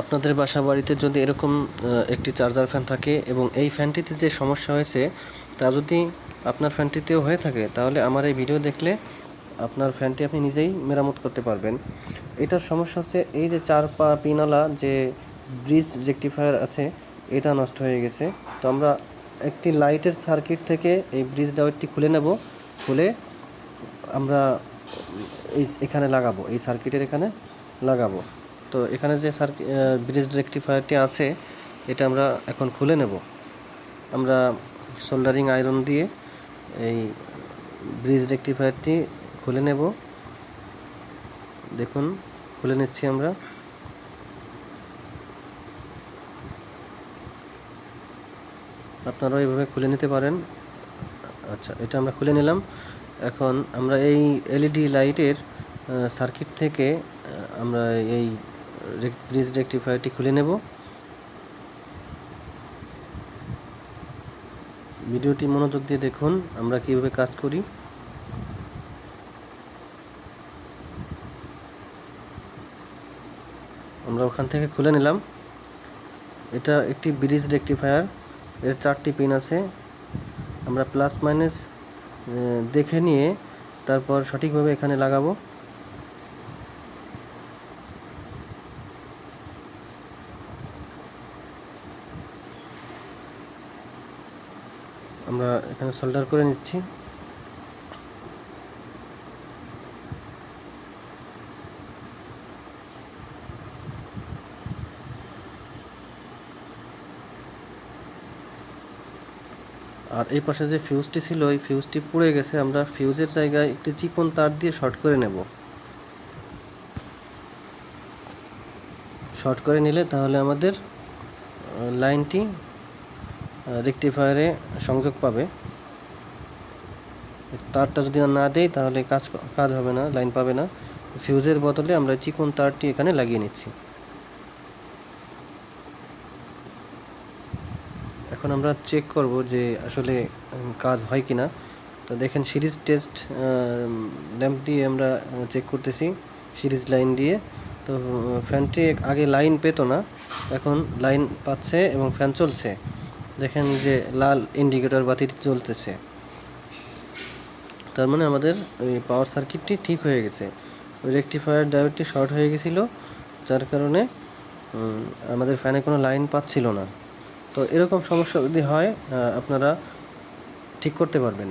আপনাদের বাসা বাড়িতে যদি এরকম একটি চার্জার ফ্যান থাকে এবং এই ফ্যানটিতে যে সমস্যা হয়েছে তা যদি আপনার ফ্যানটিতেও হয়ে থাকে, তাহলে আমার এই ভিডিও দেখলে আপনার ফ্যানটি আপনি নিজেই মেরামত করতে পারবেন। এটার সমস্যা হচ্ছে এই যে 4 পিনওয়ালা যে ব্রিজ রেকটিফায়ার আছে, এটা নষ্ট হয়ে গেছে। তো আমরা একটি লাইটের সার্কিট থেকে এই ব্রিজ ডায়োডটি খুলে নেব। খুলে আমরা এখানে লাগাবো, এই সার্কিটের এখানে লাগাবো। তো এখানে যে ব্রিজ রেকটিফায়ারটি আছে, এটা আমরা এখন খুলে নেব। আমরা সোল্ডারিং আয়রন দিয়ে এই ব্রিজ রেকটিফায়ারটি খুলে নেব। দেখুন, খুলে নিচ্ছি আমরা। আপনারাও এইভাবে খুলে নিতে পারেন। আচ্ছা, এটা আমরা খুলে নিলাম। এখন আমরা এই এলইডি লাইটের সার্কিট থেকে আমরা এই ব্রিজ রেকটিফায়ারটি খুলে নেব। ভিডিওটি মনোযোগ দিয়ে দেখুন আমরা কীভাবে কাজ করি। আমরা ওখান থেকে খুলে নিলাম। এটা একটি ব্রিজ রেকটিফায়ার, এর 4টি পিন আছে। আমরা প্লাস মাইনাস দেখে নিয়ে তারপর সঠিকভাবে এখানে লাগাবো। আমরা এখানে সোল্ডার করে নিচ্ছি। আর এই পাশে যে ফিউজটি ছিল, এই ফিউজটি পুড়ে গেছে। আমরা ফিউজের জায়গায় একটি চিকন তার দিয়ে শর্ট করে নেব। শর্ট করে নিলে তাহলে আমাদের লাইনটি রেকটিফায়ারে সংযোগ পাবে। তারটা যদি না দেই তাহলে কাজ হবে না, লাইন পাবে না। ফিউজের বদলে আমরা চিকন তারটি এখানে লাগিয়ে নিচ্ছি। এখন আমরা চেক করব যে আসলে কাজ হয় কিনা। তো দেখেন, সিরিজ টেস্ট ল্যাম্প দিয়ে আমরা চেক করতেছি, সিরিজ লাইন দিয়ে। তো ফ্যানটি আগে লাইন পেত না, এখন লাইন পাচ্ছে এবং ফ্যান চলছে। দেখেন যে লাল ইন্ডিকেটর বাতিটি জ্বলতেছে, তার মানে আমাদের ওই পাওয়ার সার্কিটটি ঠিক হয়ে গেছে। ওই রেকটিফায়ার ডায়োডটি শর্ট হয়ে গেছিলো, যার কারণে আমাদের ফ্যানে কোনো লাইন পাচ্ছিল না। তো এরকম সমস্যা যদি হয়, আপনারা ঠিক করতে পারবেন।